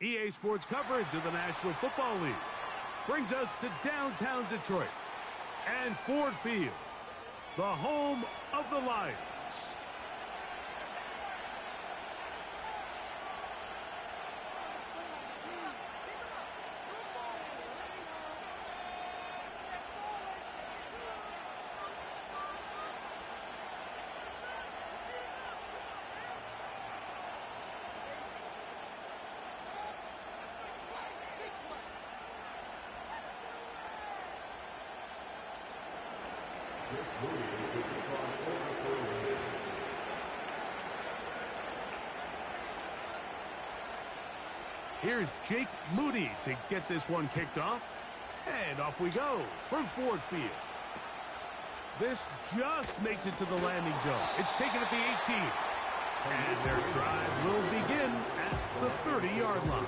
EA Sports coverage of the National Football League brings us to downtown Detroit and Ford Field, the home of the Lions. Here's Jake Moody to get this one kicked off. And off we go from Ford Field. This just makes it to the landing zone. It's taken at the 18. And their drive will begin at the 30-yard line.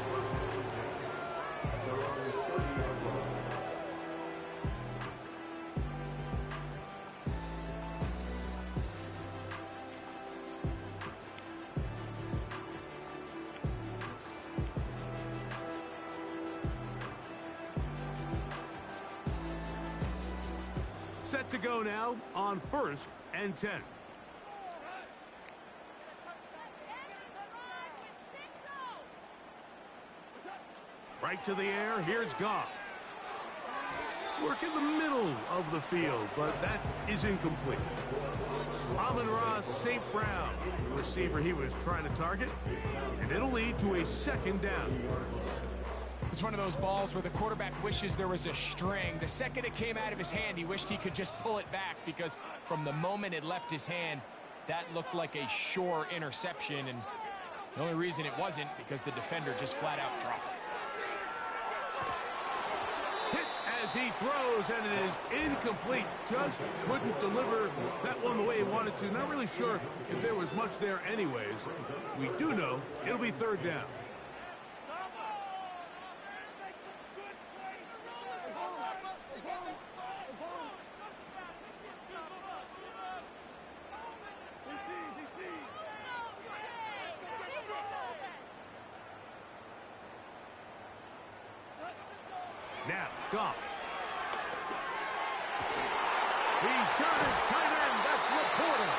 Set to go now on 1st and 10. Right to the air, here's Goff. Work in the middle of the field, but that is incomplete. Amon-Ra St. Brown, the receiver he was trying to target, and it'll lead to a 2nd down. It's one of those balls where the quarterback wishes there was a string. The second it came out of his hand, he wished he could just pull it back, because from the moment it left his hand, that looked like a sure interception, and the only reason it wasn't because the defender just flat out dropped it. Hit as he throws, and it is incomplete. Just couldn't deliver that one the way he wanted to. Not really sure if there was much there anyways. We do know it'll be 3rd down. Now, Goff. He's got his tight end. That's Laporta.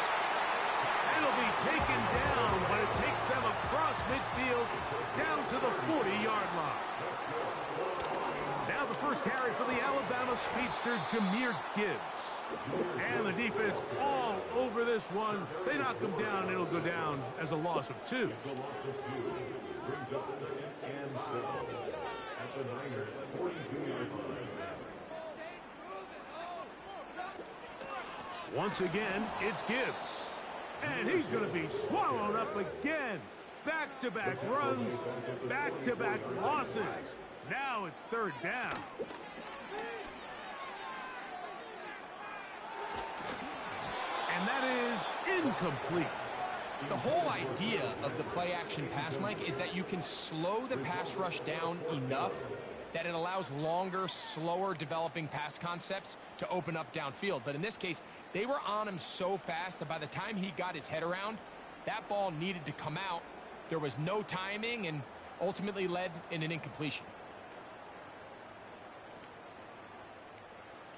It'll be taken down, but it takes them across midfield down to the 40-yard line. Now the first carry for the Alabama speedster, Jahmyr Gibbs. And the defense all over this one. They knock him down. It'll go down as a loss of 2. Brings up 2nd and 7 at the Niners 42-yard line. Once again, it's Gibbs. And he's going to be swallowed up again. Back-to-back runs, back-to-back losses. Now it's 3rd down. And that is incomplete. The whole idea of the play-action pass, Mike, is that you can slow the pass rush down enough that it allows longer, slower developing pass concepts to open up downfield. But in this case, they were on him so fast that by the time he got his head around, that ball needed to come out. There was no timing and ultimately led in an incompletion.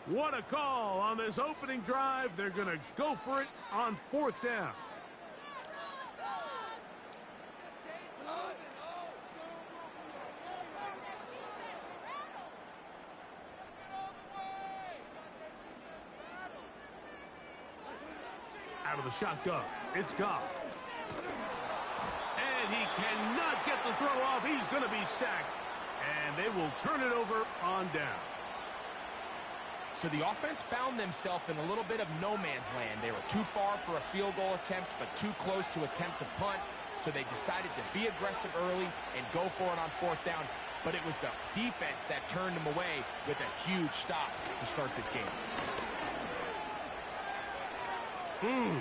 What a call on this opening drive. They're going to go for it on 4th down. Out of the shotgun, it's Goff. And he cannot get the throw off. He's going to be sacked. And they will turn it over on down. So the offense found themselves in a little bit of no man's land. They were too far for a field goal attempt, but too close to attempt a punt. So they decided to be aggressive early and go for it on 4th down. But it was the defense that turned them away with a huge stop to start this game. And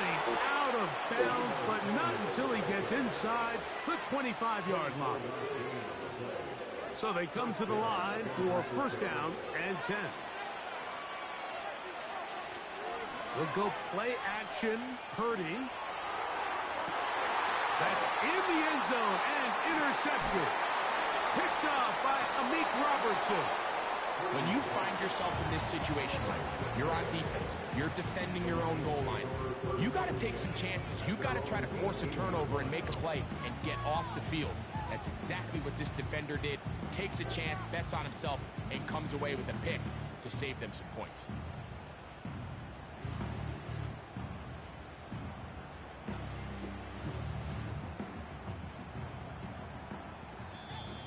he's out of bounds, but not until he gets inside the 25-yard line. So they come to the line for 1st down and 10. We'll go play action. Purdy. That's in the end zone and intercepted. Picked off by Amik Robertson. When you find yourself in this situation, like you're on defense, you're defending your own goal line, you got to take some chances. You got to try to force a turnover and make a play and get off the field. That's exactly what this defender did. Takes a chance, bets on himself, and comes away with a pick to save them some points.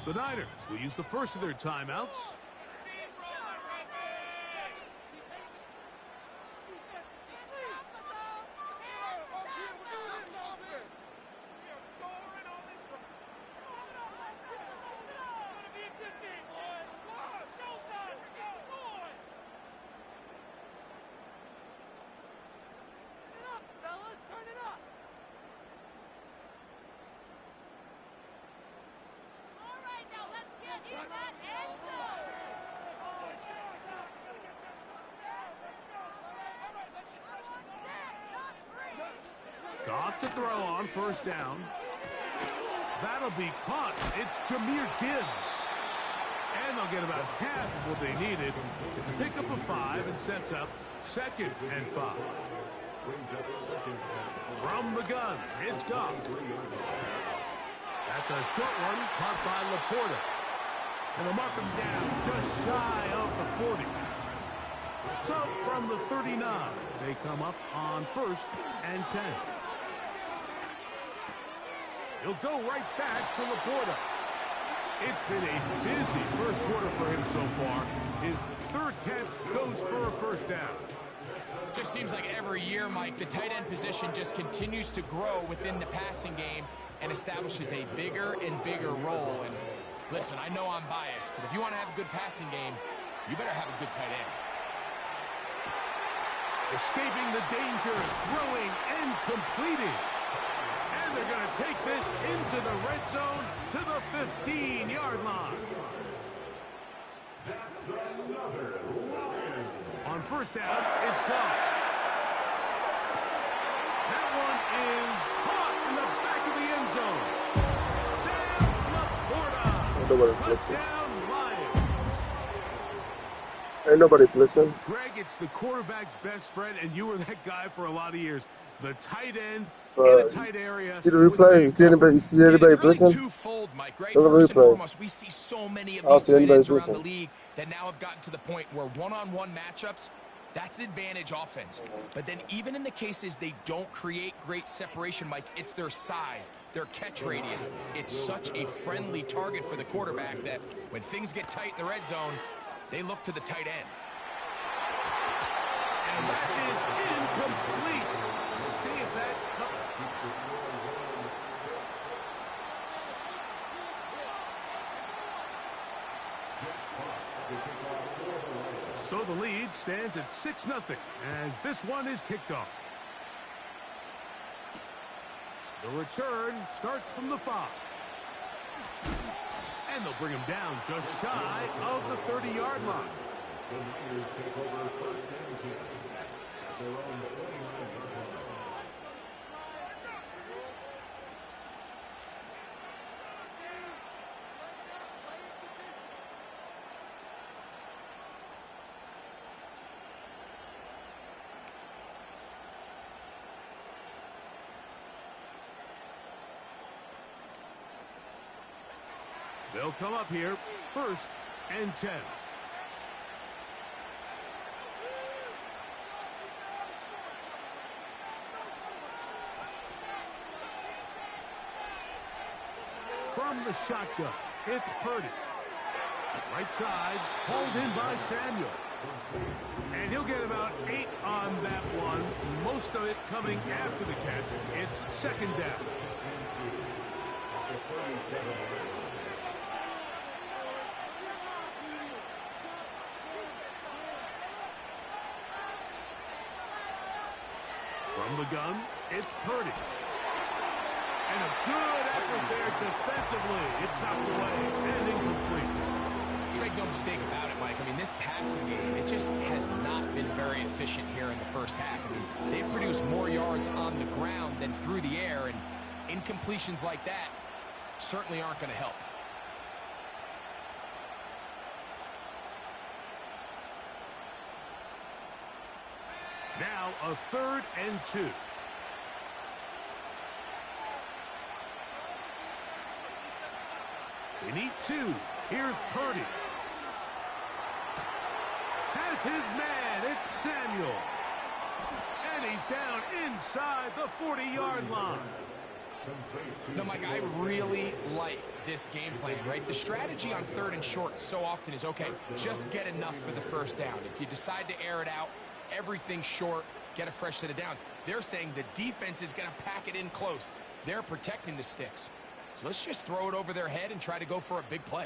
The Niners will use the first of their timeouts. Goff to throw on first down. That'll be caught. It's Jahmyr Gibbs. And they'll get about half of what they needed. It's a pickup of 5 and sets up 2nd and 5. From the gun, it's Goff. That's a short one caught by Laporta. And they'll mark him down just shy of the 40. So from the 39, they come up on 1st and 10. He'll go right back to Laporta. It's been a busy first quarter for him so far. His 3rd catch goes for a first down. Just seems like every year, Mike, the tight end position just continues to grow within the passing game and establishes a bigger and bigger role. And listen, I know I'm biased, but if you want to have a good passing game, you better have a good tight end. Escaping the danger, throwing and completing. And they're going to take this into the red zone to the 15-yard line. On first down, it's Goff. That one is caught in the back of the end zone. Sam Laporta. Touchdown, Lions. Ain't nobody blitzing. Greg, it's the quarterback's best friend, and you were that guy for a lot of years. The tight end in a tight area. See the replay? See anybody blitzing? Twofold, Mike, right? Look at the First and replay. foremost, we see so many of these tight ends around the league that now have gotten to the point where one-on-one matchups, that's advantage offense. But then even in the cases they don't create great separation, Mike, it's their size, their catch radius. It's such a friendly target for the quarterback that when things get tight in the red zone, they look to the tight end. And that is incomplete. See if that... So the lead stands at 6-0 as this one is kicked off. The return starts from the 5. And they'll bring him down just shy of the 30-yard line. They'll come up here, 1st and 10. From the shotgun, it's Purdy. Right side, hauled in by Samuel. And he'll get about 8 on that one, most of it coming after the catch. It's 2nd down. From the gun, it's Purdy. And a good effort there defensively. It's knocked away and incomplete. Let's make no mistake about it, Mike. I mean, this passing game, it just has not been very efficient here in the first half. I mean, they've produced more yards on the ground than through the air, and Incompletions like that certainly aren't going to help. Now a 3rd and 2. They need 2. Here's Purdy. Has his man. It's Samuel. And he's down inside the 40-yard line. No, Mike, I really like this game plan, right? The strategy on 3rd and short so often is, okay, just get enough for the first down. If you decide to air it out, everything short, get a fresh set of downs. They're saying the defense is going to pack it in close. They're protecting the sticks. So let's just throw it over their head and try to go for a big play.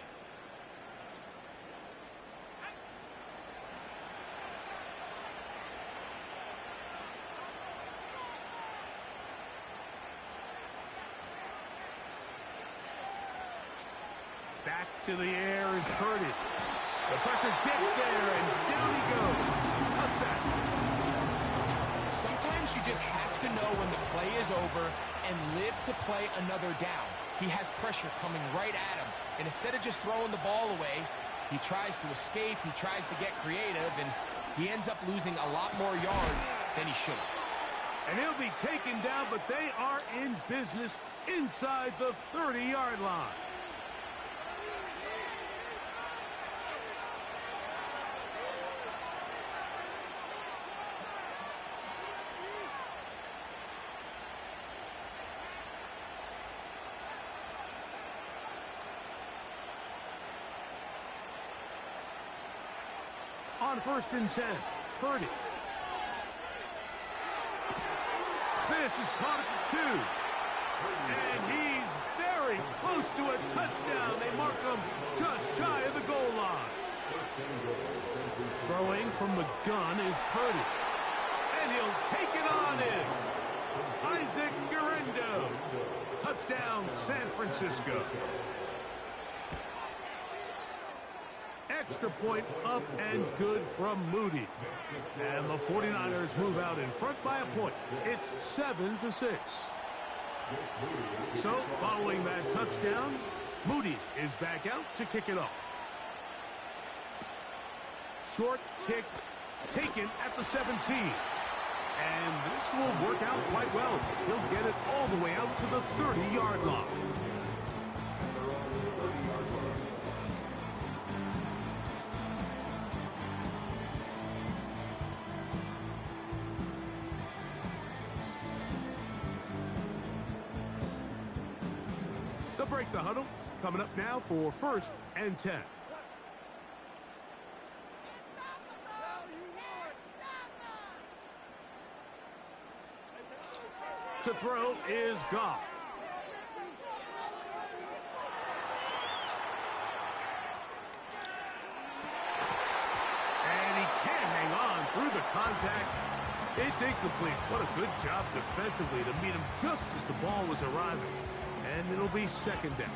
Back to the air is Purdy. The pressure gets there, and down he goes. A sack. Sometimes you just have to know when the play is over and live to play another down. He has pressure coming right at him, and instead of just throwing the ball away, he tries to escape, he tries to get creative, and he ends up losing a lot more yards than he should have. And he'll be taken down, but they are in business inside the 30-yard line. On 1st and 10, Purdy. This is caught at the 2. And he's very close to a touchdown. They mark him just shy of the goal line. Throwing from the gun is Purdy. And he'll take it on in. Isaac Guerrero. Touchdown, San Francisco. Extra point up and good from Moody. And the 49ers move out in front by a point. It's 7-6. So, following that touchdown, Moody is back out to kick it off. Short kick taken at the 17. And this will work out quite well. He'll get it all the way out to the 30-yard line. They'll break the huddle. Coming up now for 1st and 10. To throw is Goff. And he can't hang on through the contact. It's incomplete. What a good job defensively to meet him just as the ball was arriving. And it'll be 2nd down.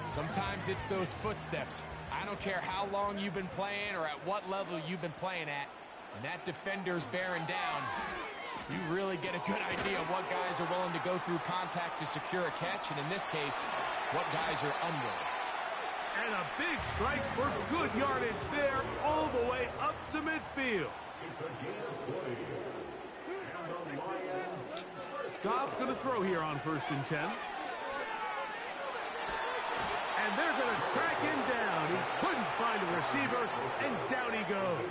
Sometimes it's those footsteps. I don't care how long you've been playing or at what level you've been playing at. When that defender's bearing down, you really get a good idea of what guys are willing to go through contact to secure a catch, and in this case, what guys are unwilling. And a big strike for good yardage there all the way up to midfield. Goff's going to throw here on 1st and 10. And they're going to track him down. He couldn't find a receiver, and down he goes.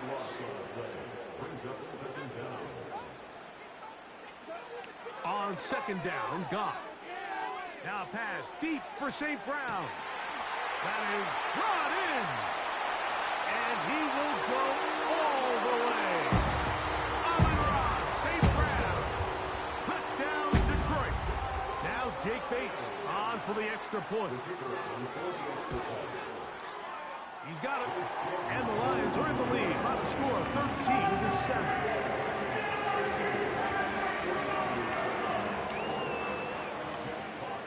On 2nd down, Goff. Now pass deep for St. Brown. That is brought in. And he will go all the way. Amon-Ra, St. Brown. Touchdown, Detroit. Now Jake Bates on for the extra point. He's got it. And the Lions are in the lead by the score of 13-7.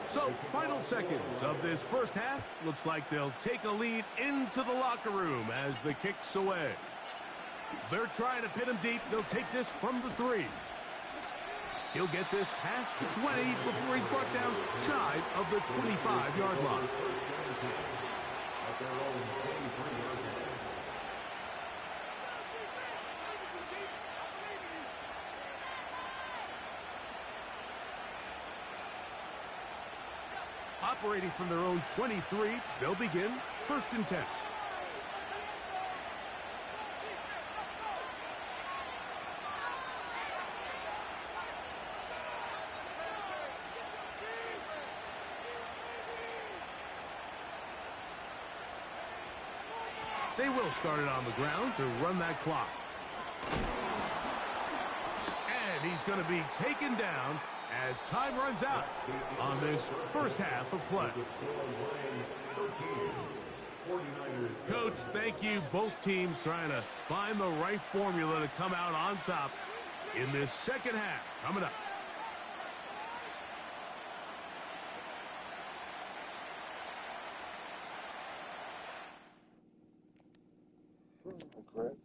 So, final seconds of this first half. Looks like they'll take a lead into the locker room as the kick's away. They're trying to pin him deep. They'll take this from the 3. He'll get this past the 20 before he's brought down shy of the 25-yard line. Operating from their own 23, they'll begin 1st and 10. They will start it on the ground to run that clock. And he's going to be taken down as time runs out on this first half of play. Coach, thank you. Both teams trying to find the right formula to come out on top in this second half. Coming up. Okay.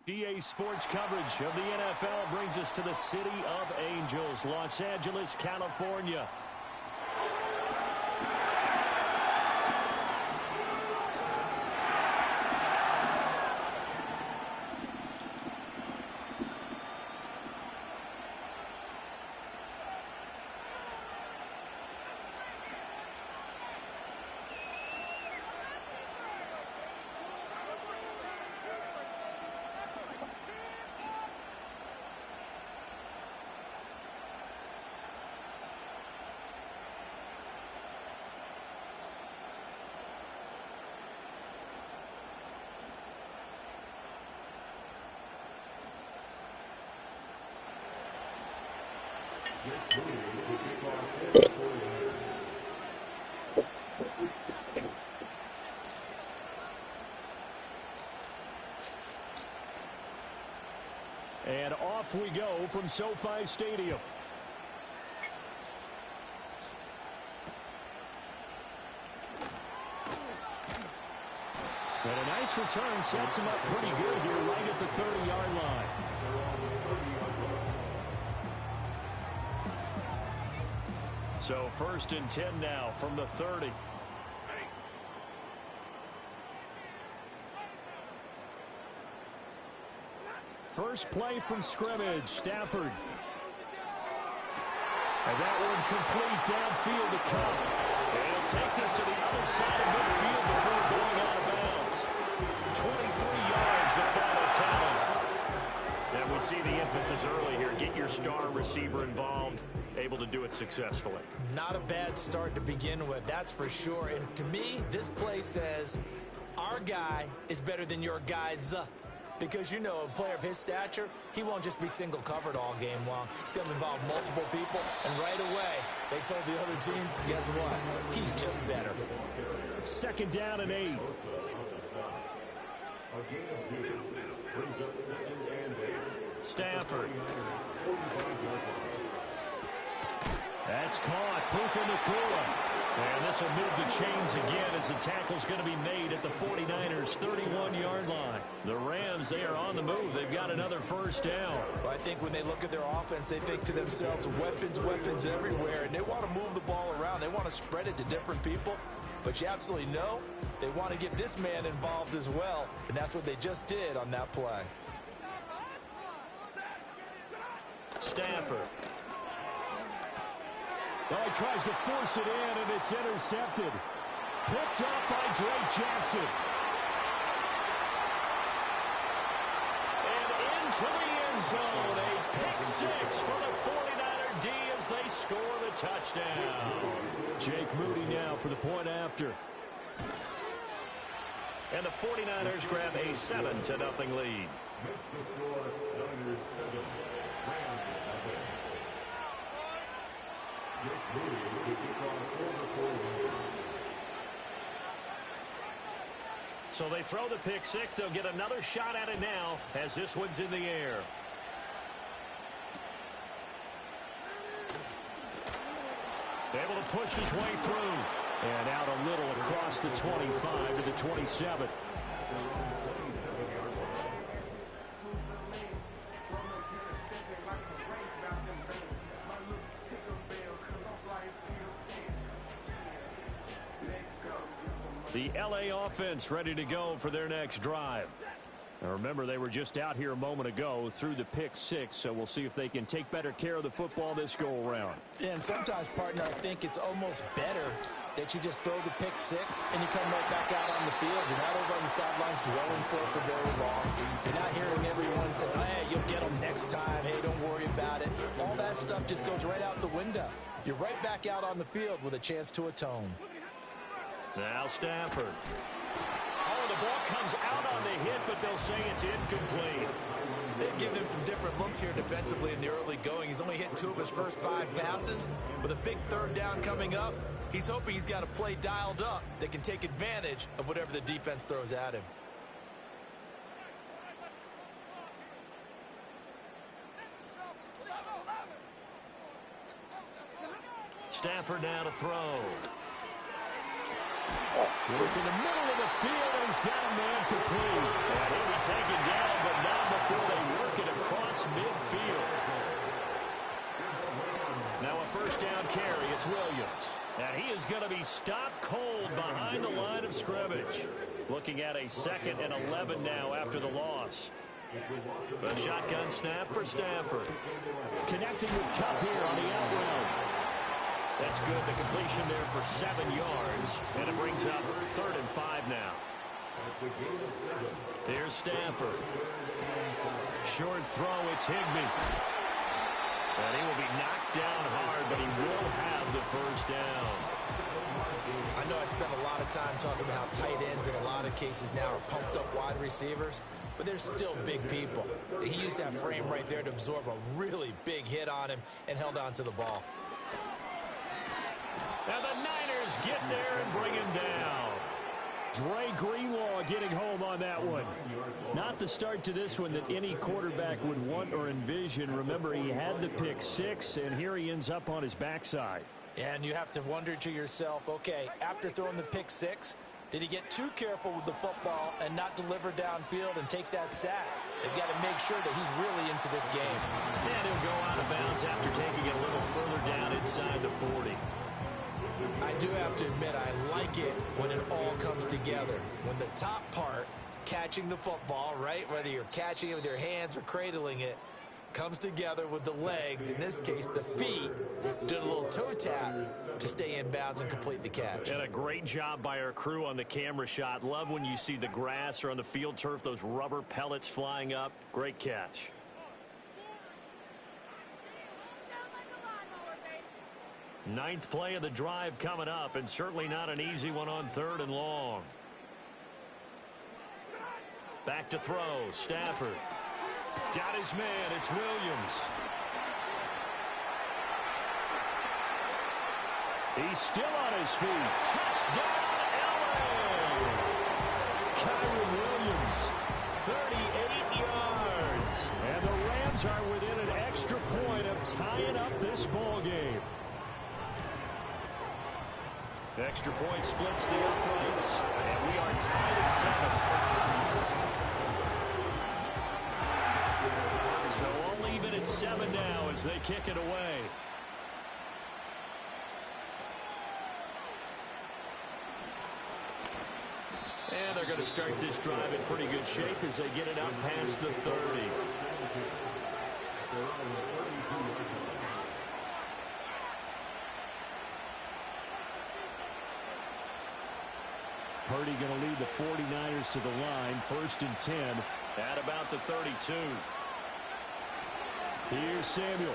GA Sports coverage of the NFL brings us to the City of Angels, Los Angeles, California. And off we go from SoFi Stadium. And a nice return sets him up pretty good here right at the 30-yard line. So 1st and 10 now from the 30. First play from scrimmage, Stafford. And that one complete downfield to Cup. And he'll take this to the other side of midfield before going out of bounds. 23 yards, the final tally. And we see the emphasis early here. Get your star receiver involved. Able to do it successfully. Not a bad start to begin with, that's for sure. And to me, this play says our guy is better than your guy's. Because, you know, a player of his stature, he won't just be single covered all game long. It's going to involve multiple people. And right away, they told the other team, guess what? He's just better. 2nd down and 8. Stafford. That's caught. Puka Nacua. And this will move the chains again as the tackle's going to be made at the 49ers' 31-yard line. The Rams, they are on the move. They've got another first down. Well, I think when they look at their offense, they think to themselves, weapons, weapons everywhere. And they want to move the ball around. They want to spread it to different people. But you absolutely know they want to get this man involved as well. And that's what they just did on that play. Stafford. Well, he tries to force it in, and it's intercepted. Picked up by Drake Jackson. And into the end zone. A pick six for the 49er D as they score the touchdown. Jake Moody now for the point after. And the 49ers grab a 7-0 lead. So they throw the pick six. They'll get another shot at it now as this one's in the air. Able to push his way through. And out a little across the 25 to the 27. The LA offense ready to go for their next drive. Now remember, they were just out here a moment ago through the pick six, so we'll see if they can take better care of the football this go-around. Yeah, and sometimes, partner, I think it's almost better that you just throw the pick six and you come right back out on the field. You're not over on the sidelines dwelling for it for very long. You're not hearing everyone say, hey, you'll get them next time. Hey, don't worry about it. All that stuff just goes right out the window. You're right back out on the field with a chance to atone. Now Stafford. Oh, the ball comes out on the hit, but they'll say it's incomplete. They've given him some different looks here defensively in the early going. He's only hit 2 of his first 5 passes. With a big third down coming up, he's hoping he's got a play dialed up that can take advantage of whatever the defense throws at him. Stafford now to throw. Work in the middle of the field, and he's got a man complete. And he'll be taken down, but not before they work it across midfield. Now a first down carry. It's Williams. And he is going to be stopped cold behind the line of scrimmage. Looking at a 2nd and 11 now after the loss. The shotgun snap for Stafford. Connecting with Kupp here on the out route. That's good. The completion there for 7 yards. And it brings up 3rd and 5 now. Here's Stafford. Short throw. It's Higbee. And he will be knocked down hard, but he will have the first down. I know I spent a lot of time talking about how tight ends in a lot of cases now are pumped up wide receivers, but they're still big people. He used that frame right there to absorb a really big hit on him and held on to the ball. Now the Niners get there and bring him down. Dre Greenlaw getting home on that one. Not the start to this one that any quarterback would want or envision. Remember, he had the pick six, and here he ends up on his backside. And you have to wonder to yourself, okay, after throwing the pick six, did he get too careful with the football and not deliver downfield and take that sack? They've got to make sure that he's really into this game. And he'll go out of bounds after taking it a little further down inside the 40. I do have to admit, I like it when it all comes together. When the top part, catching the football, right, whether you're catching it with your hands or cradling it, comes together with the legs, in this case the feet, doing a little toe tap to stay in bounds and complete the catch. And a great job by our crew on the camera shot. Love when you see the grass or on the field turf, those rubber pellets flying up. Great catch. Ninth play of the drive coming up, and certainly not an easy one on 3rd and long. Back to throw. Stafford. Got his man. It's Williams. He's still on his feet. Touchdown, LA! Kyron Williams, 38 yards. And the Rams are within an extra point of tying up this ball game. Extra point splits the uprights, and we are tied at 7. So all even at 7 now as they kick it away. And they're going to start this drive in pretty good shape as they get it out past the 30. Purdy going to lead the 49ers to the line, 1st and 10 at about the 32. Here's Samuel.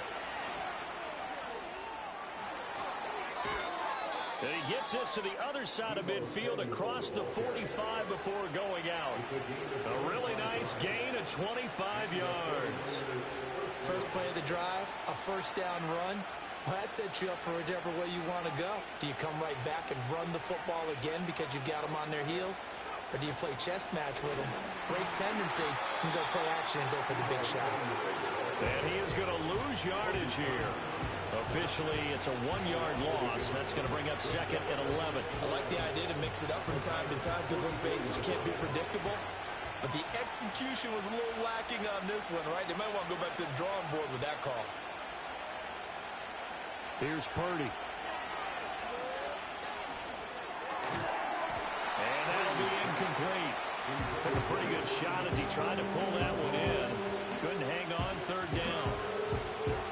And he gets this to the other side of midfield across the 45 before going out. A really nice gain of 25 yards. First play of the drive, a first down run. Well, that sets you up for whichever way you want to go. Do you come right back and run the football again because you've got them on their heels? Or do you play chess match with them? Great tendency and go play action and go for the big shot. And he is going to lose yardage here. Officially, it's a 1-yard loss. That's going to bring up 2nd and 11. I like the idea to mix it up from time to time because, let's face it, you can't be predictable. But the execution was a little lacking on this one, right? They might want to go back to the drawing board with that call. Here's Purdy. And that'll be incomplete. Took a pretty good shot as he tried to pull that one in. Couldn't hang on, 3rd down.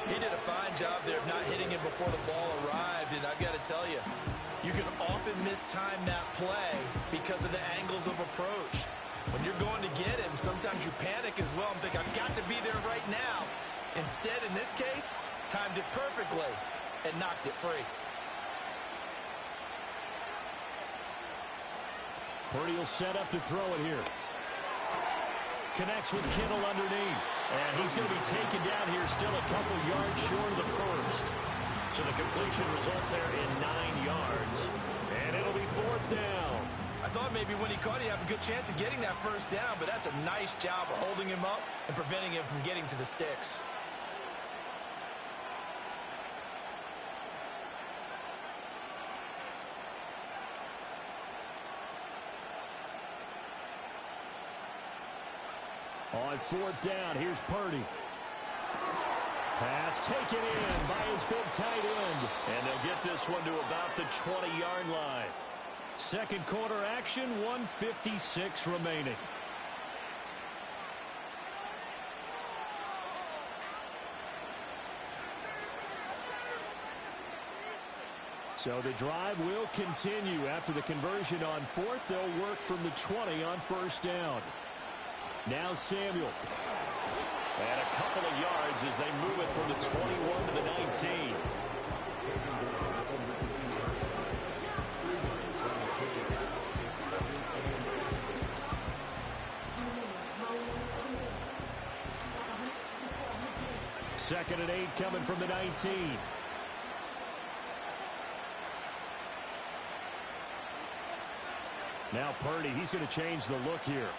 He did a fine job there of not hitting it before the ball arrived. And I've got to tell you, you can often mistime that play because of the angles of approach. When you're going to get him, sometimes you panic as well and think, I've got to be there right now. Instead, in this case, timed it perfectly and knocked it free. Purdy will set up to throw it here. Connects with Kittle underneath. And he's going to be taken down here still a couple yards short of the first. So the completion results there in 9 yards. And it'll be 4th down. I thought maybe when he caught it, he'd have a good chance of getting that first down, but that's a nice job of holding him up and preventing him from getting to the sticks. On 4th down, here's Purdy. Pass taken in by his big tight end. And they'll get this one to about the 20-yard line. Second quarter action, 1:56 remaining. So the drive will continue. After the conversion on 4th, they'll work from the 20 on 1st down. Now Samuel. And a couple of yards as they move it from the 21 to the 19. Second and 8 coming from the 19. Now Purdy, he's going to change the look here.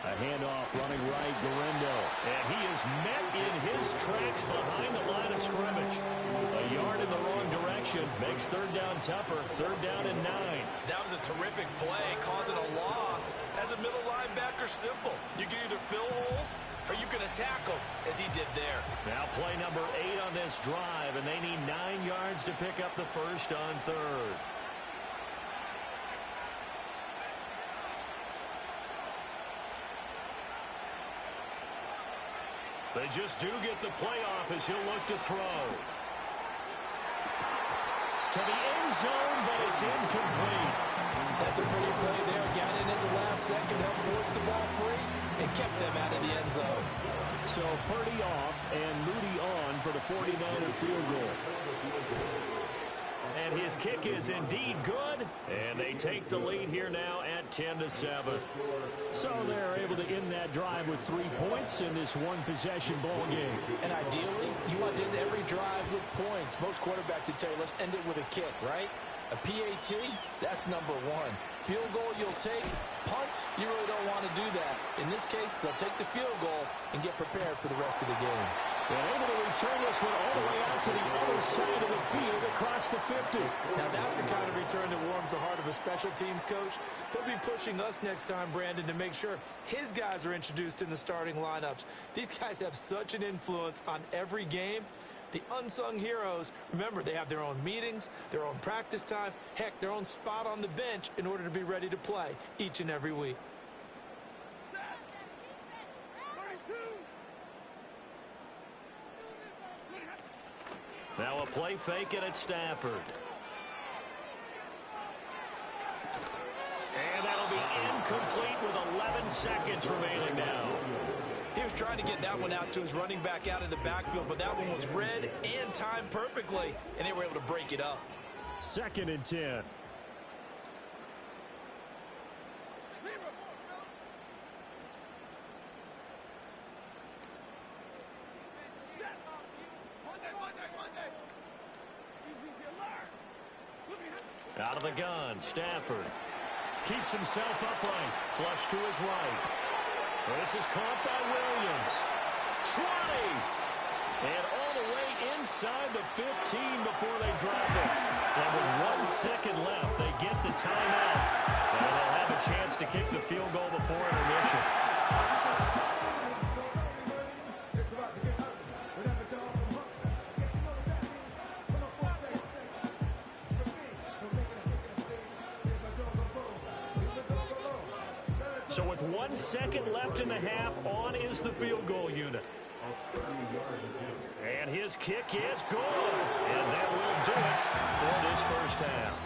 A handoff running right, Guerrero. And he is met in his tracks behind the line of scrimmage. A yard in the wrong direction makes 3rd down tougher. 3rd down and 9. That was a terrific play, causing a loss. As a middle linebacker, simple. You can either fill holes or you can attack them, as he did there. Now play number 8 on this drive, and they need 9 yards to pick up the first on 3rd. They just do get the playoff as he'll look to throw. To the end zone, but it's incomplete. That's a pretty play there. Got it in the last second, helped force the ball free, and kept them out of the end zone. So Purdy off and Moody on for the 49er field goal. And his kick is indeed good. And they take the lead here now at 10-7. So they're able to end that drive with 3 points in this one-possession ball game. And ideally, you want to end every drive with points. Most quarterbacks would tell you, let's end it with a kick, right? A PAT, that's number 1. Field goal you'll take. Punts, you really don't want to do that. In this case, they'll take the field goal and get prepared for the rest of the game. And able to return this one all the way out to the other side of the field across the 50. Now that's the kind of return that warms the heart of a special teams coach. He'll be pushing us next time, Brandon, to make sure his guys are introduced in the starting lineups. These guys have such an influence on every game. The unsung heroes, remember, they have their own meetings, their own practice time, heck, their own spot on the bench in order to be ready to play each and every week. Now a play fake, and it's Stafford. And that'll be incomplete with 11 seconds remaining now. He was trying to get that one out to his running back out of the backfield, but that one was read and timed perfectly, and they were able to break it up. 2nd and 10. Out of the gun, Stafford keeps himself upright, flush to his right. This is caught by Williams. 20! And all the way inside the 15 before they drop it. And with 1 second left, they get the timeout. And they'll have a chance to kick the field goal before intermission. So with 1 second left in the half, on is the field goal unit. And his kick is good. And that will do it for this first half.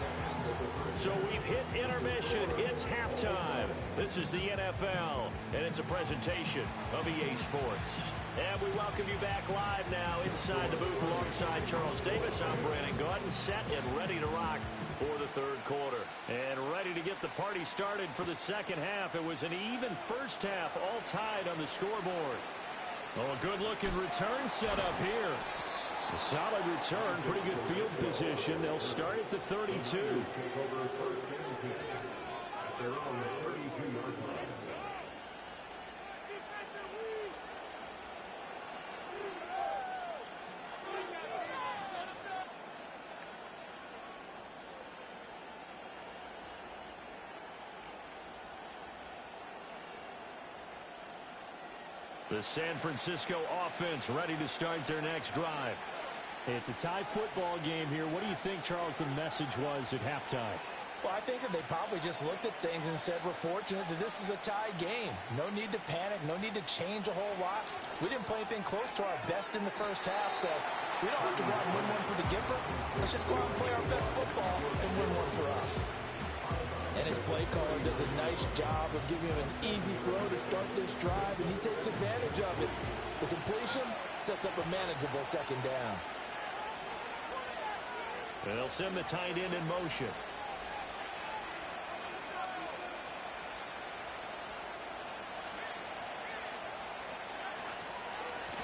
So we've hit intermission. It's halftime. This is the NFL, and it's a presentation of EA Sports. And we welcome you back live now inside the booth alongside Charles Davis. I'm Brandon Gaudin, set and ready to rock for the third quarter. And ready to get the party started for the second half. It was an even first half, all tied on the scoreboard. Oh, a good-looking return set up here. A solid return, pretty good field position. They'll start at the 32. The San Francisco offense ready to start their next drive. It's a tie football game here. What do you think, Charles, the message was at halftime? Well, I think that they probably just looked at things and said, we're fortunate that this is a tie game. No need to panic. No need to change a whole lot. We didn't play anything close to our best in the first half, so we don't have to go out and win one for the Gipper. Let's just go out and play our best football and win one for us. And his play caller does a nice job of giving him an easy throw to start this drive, and he takes advantage of it. The completion sets up a manageable second down. They'll send the tight end in motion.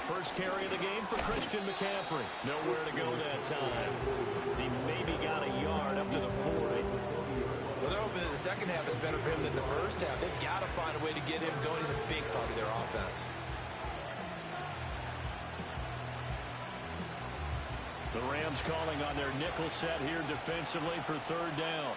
First carry of the game for Christian McCaffrey. Nowhere to go that time. He maybe got a yard up to the 40. Well, they're hoping that the second half is better for him than the first half. They've got to find a way to get him going. He's a big part of their offense. The Rams calling on their nickel set here defensively for third down.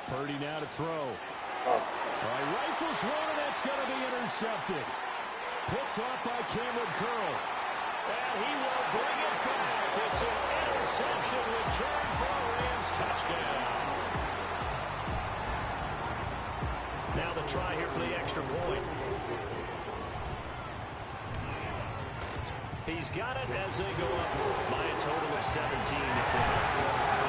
Purdy now to throw. All right, rifles one, and that's going to be intercepted. Picked off by Cameron Curl. And he will bring it back. It's an interception return for a Rams touchdown. Now the try here for the extra point. He's got it as they go up by a total of 17-10.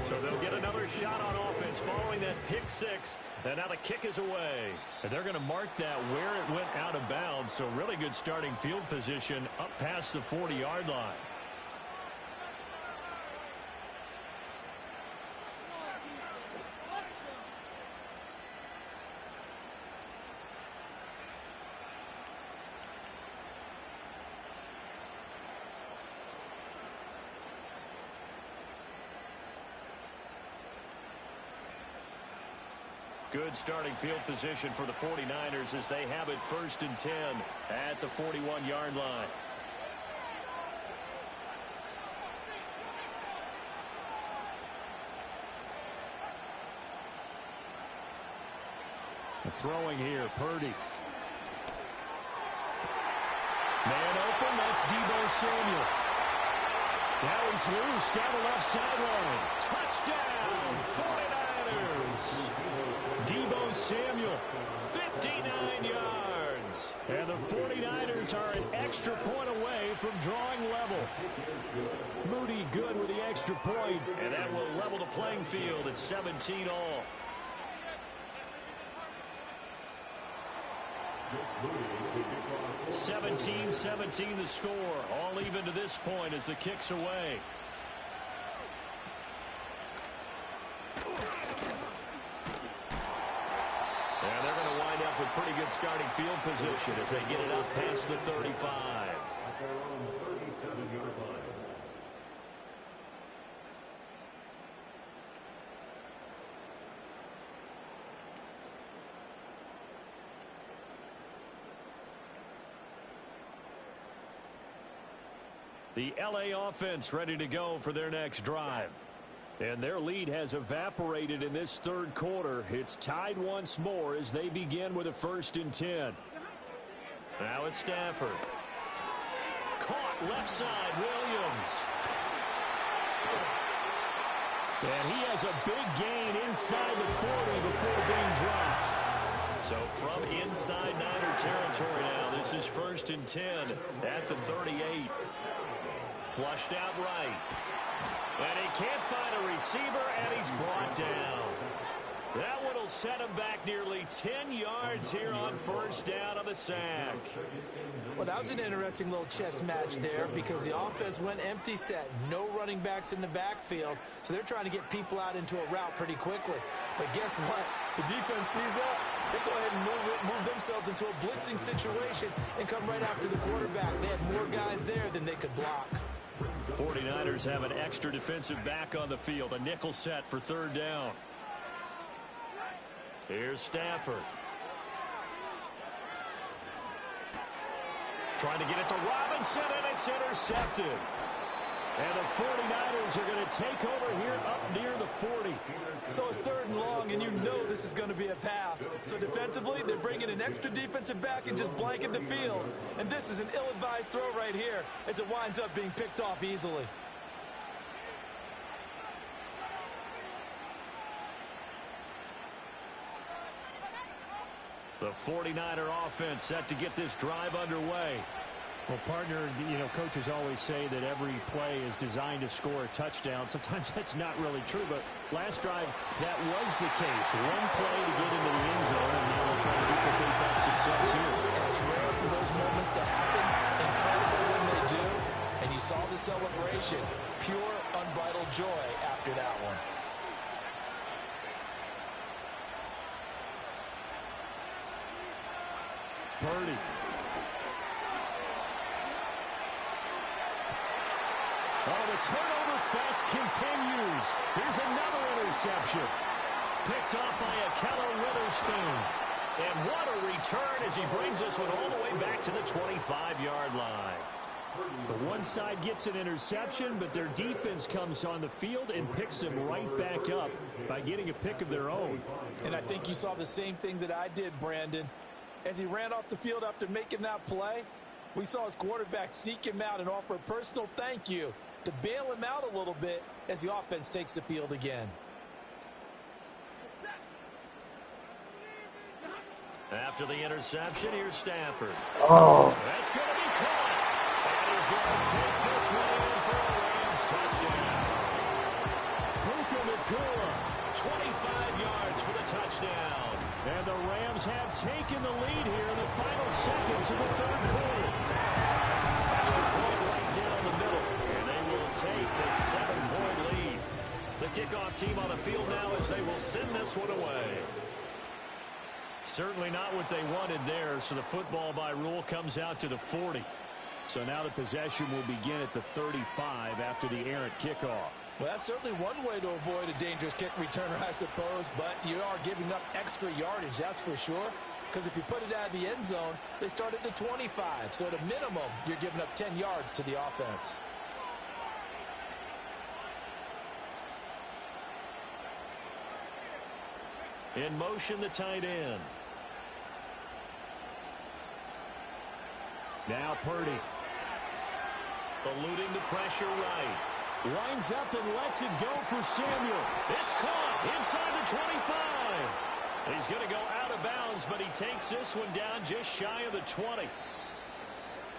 So they'll get another shot on offense following that pick six. And now the kick is away. And they're going to mark that where it went out of bounds. So really good starting field position up past the 40-yard line. Good starting field position for the 49ers as they have it 1st and 10 at the 41-yard line. Throwing here, Purdy. Man open, that's Deebo Samuel. Now he's loose down the left sideline. Touchdown, 49ers. Deebo Samuel, 59 yards. And the 49ers are an extra point away from drawing level. Moody good with the extra point, and that will level the playing field at 17 all. – 17-17 the score. All even to this point as the kick's away. And they're going to wind up with pretty good starting field position as they get it up past the 35. The LA offense ready to go for their next drive. And their lead has evaporated in this third quarter. It's tied once more as they begin with a 1st and 10. Now it's Stafford. Caught left side, Williams. And he has a big gain inside the 40 before being dropped. So from inside Niner territory now, this is 1st and 10 at the 38. Flushed out right. And he can't find a receiver, and he's brought down. That one will set him back nearly 10 yards here on 1st down on the sack. Well, that was an interesting little chess match there because the offense went empty set. No running backs in the backfield, so they're trying to get people out into a route pretty quickly. But guess what? The defense sees that. They go ahead and move themselves into a blitzing situation and come right after the quarterback. They had more guys there than they could block. 49ers have an extra defensive back on the field. A nickel set for 3rd down. Here's Stafford. Trying to get it to Robinson, and it's intercepted. And the 49ers are going to take over here up near the 40. So it's 3rd and long, and you know this is going to be a pass. So defensively, they're bringing an extra defensive back and just blanket the field. And this is an ill-advised throw right here as it winds up being picked off easily. The 49er offense set to get this drive underway. Well, partner, coaches always say that every play is designed to score a touchdown. Sometimes that's not really true, but last drive, that was the case. One play to get into the end zone, and now they'll try to duplicate that success here. It's rare for those moments to happen. Incredible when they do. And you saw the celebration. Pure, unbridled joy after that one. Purdy. Oh, the turnover fest continues. Here's another interception. Picked off by Akello Witherspoon. And what a return as he brings this one all the way back to the 25-yard line. The one side gets an interception, but their defense comes on the field and picks him right back up by getting a pick of their own. And I think you saw the same thing that I did, Brandon. As he ran off the field after making that play, we saw his quarterback seek him out and offer a personal thank you to bail him out a little bit as the offense takes the field again. After the interception, here's Stafford. Oh, That's going to be caught. And he's going to take this one in for a Rams touchdown. Puka Nacua, 25 yards for the touchdown. And the Rams have taken the lead here in the final seconds of the third quarter. Extra point right down the middle. And they will take a 7-point lead. The kickoff team on the field now as they will send this one away. Certainly not what they wanted there, so the football by rule comes out to the 40. So now the possession will begin at the 35 after the errant kickoff. Well, that's certainly one way to avoid a dangerous kick returner, I suppose, but you are giving up extra yardage, that's for sure. Because if you put it out of the end zone, they start at the 25. So at a minimum, you're giving up 10 yards to the offense. In motion, the tight end. Now Purdy. Eluding the pressure right. Winds up and lets it go for Samuel. It's caught inside the 25. He's going to go out of bounds, but he takes this one down just shy of the 20.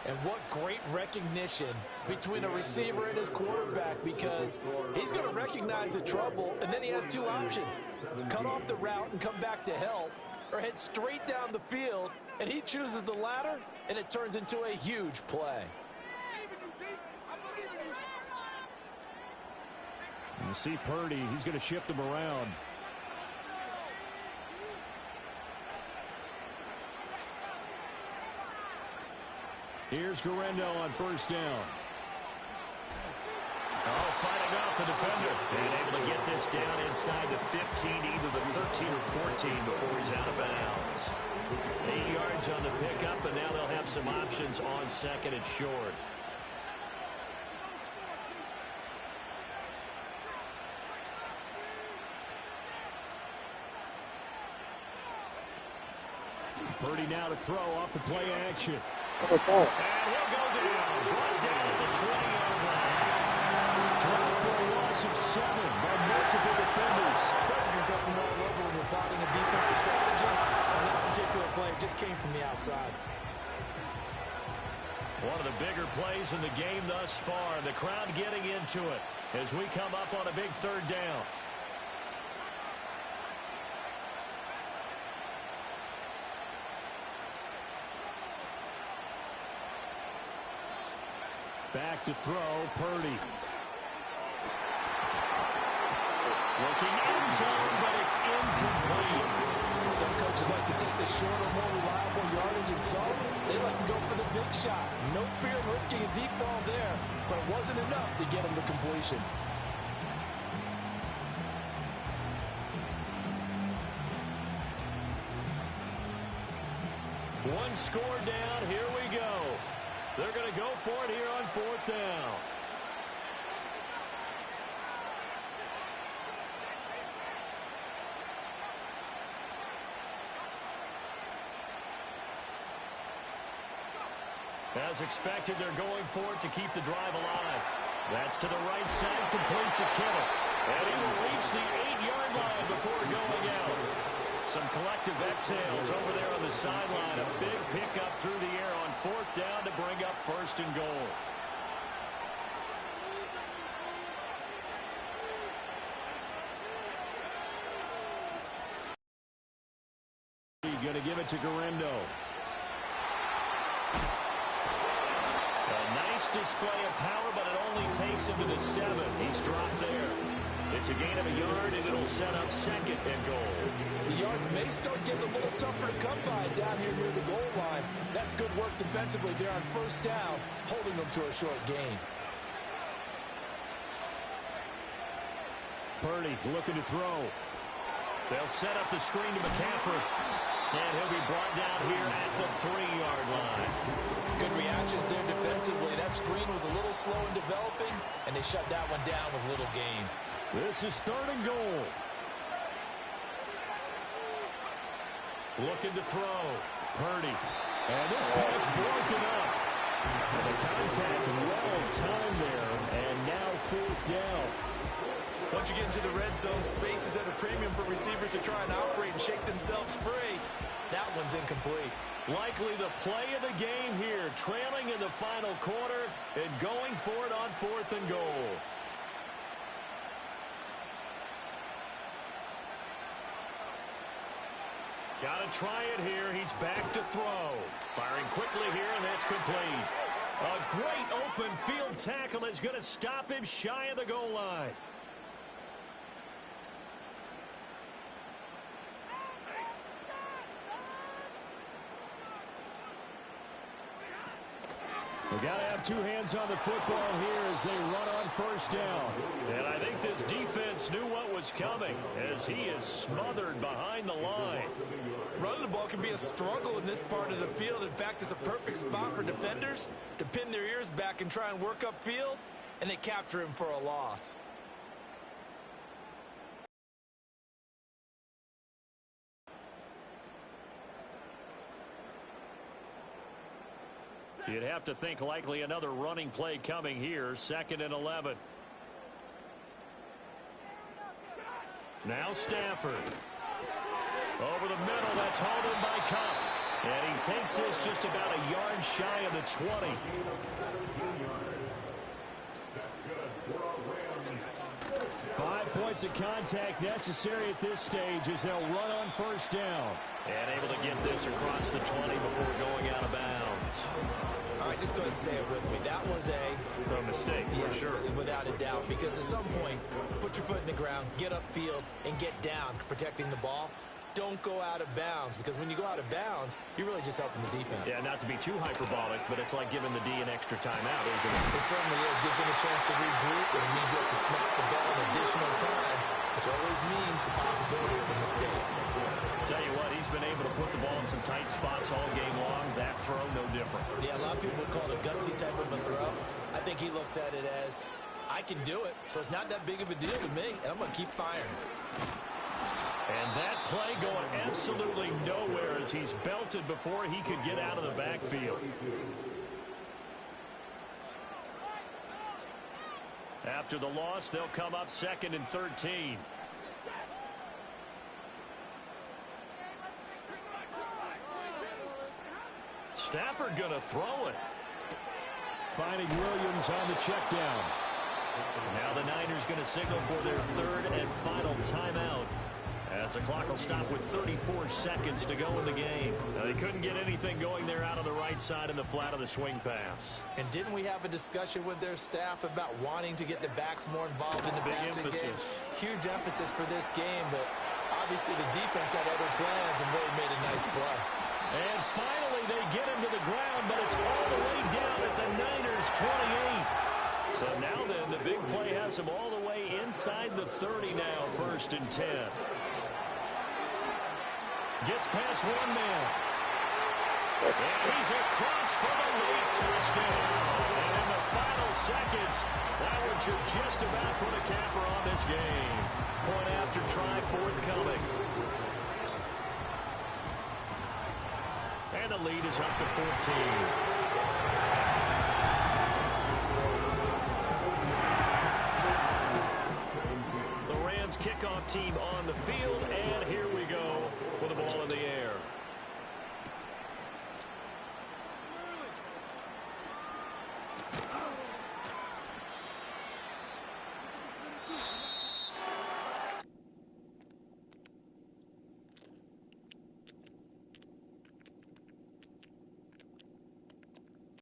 And what great recognition between a receiver and his quarterback, because he's going to recognize the trouble, and then he has two options. Cut off the route and come back to help, or head straight down the field, and he chooses the latter, and it turns into a huge play. You see Purdy, he's going to shift him around. Here's Guerrero on first down. Oh, fighting off the defender. And able to get this down inside the 15, either the 13 or 14 before he's out of bounds. 8 yards on the pickup, and now they'll have some options on second and short. Purdy now to throw off the play action. And he'll go down. Brought down at the 20-yard line. Drive for a loss of 7 by multiple defenders. President jumping all over when you're plotting a defensive strategy. On that particular play, it just came from the outside. One of the bigger plays in the game thus far. The crowd getting into it as we come up on a big third down. Back to throw, Purdy. Looking end zone, but it's incomplete. Some coaches like to take the shorter, more reliable yardage, and some, they like to go for the big shot. No fear of risking a deep ball there, but it wasn't enough to get him to completion. One score down. Here we go. They're going to go for it here on fourth down. As expected, they're going for it to keep the drive alive. That's to the right side, complete to Kittle. And he will reach the 8-yard line before going out. Some collective exhales over there on the sideline. A big pickup through the air on fourth down to bring up first and goal. Going to give it to Guerrero. A nice display of power, but it only takes him to the 7. He's dropped there. It's a gain of a yard, and it'll set up second and goal. The yards may start getting a little tougher to come by down here near the goal line. That's good work defensively there on first down, holding them to a short gain. Purdy looking to throw. They'll set up the screen to McCaffrey. And he'll be brought down here at the 3-yard line. Good reactions there defensively. That screen was a little slow in developing, and they shut that one down with little gain. This is third and goal. Looking to throw. Purdy. And this pass broken up. And the contact well timed there. And now fourth down. Once you get into the red zone, space is at a premium for receivers to try and operate and shake themselves free. That one's incomplete. Likely the play of the game here, trailing in the final quarter and going for it on fourth and goal. Got to try it here. He's back to throw. Firing quickly here, and that's complete. A great open field tackle is going to stop him shy of the goal line. Got to have two hands on the football here as they run on first down. And I think this defense knew what was coming as he is smothered behind the line. Running the ball can be a struggle in this part of the field. In fact, it's a perfect spot for defenders to pin their ears back and try and work upfield, and they capture him for a loss. You'd have to think likely another running play coming here, 2nd and 11. Now Stafford. Over the middle, that's hauled in by Cup. And he takes this just about a yard shy of the 20. Five points of contact necessary at this stage as they'll run on first down. And able to get this across the 20 before going out of bounds. All right, just go ahead and say it with me. That was a mistake, for sure. Without a doubt, because at some point, put your foot in the ground, get upfield, and get down, protecting the ball. Don't go out of bounds, because when you go out of bounds, you're really just helping the defense. Yeah, not to be too hyperbolic, but it's like giving the D an extra timeout, isn't it? It certainly is. Gives them a chance to regroup, and it means you have to snap the ball in additional time, which always means the possibility of a mistake. Tell you what, he's been able to put the ball in some tight spots all game long. That throw, no different. Yeah, a lot of people would call it a gutsy type of a throw. I think he looks at it as, I can do it, so it's not that big of a deal to me, and I'm going to keep firing. And that play going absolutely nowhere as he's belted before he could get out of the backfield. After the loss, they'll come up 2nd and 13. Stafford going to throw it. Finding Williams on the check down. Now the Niners going to signal for their 3rd and final timeout, as the clock will stop with 34 seconds to go in the game. Now, they couldn't get anything going there out on the right side in the flat of the swing pass. And didn't we have a discussion with their staff about wanting to get the backs more involved in the passing game? Huge emphasis for this game, but obviously the defense had other plans and really made a nice play. And finally they get him to the ground, but it's all the way down at the Niners' 28. So now then, the big play has him all the way inside the 30 now, 1st and 10. Gets past one man. And he's across for the late touchdown. And in the final seconds, that one should just about put a capper on this game. Point after try forthcoming. And the lead is up to 14. Kickoff team on the field, and here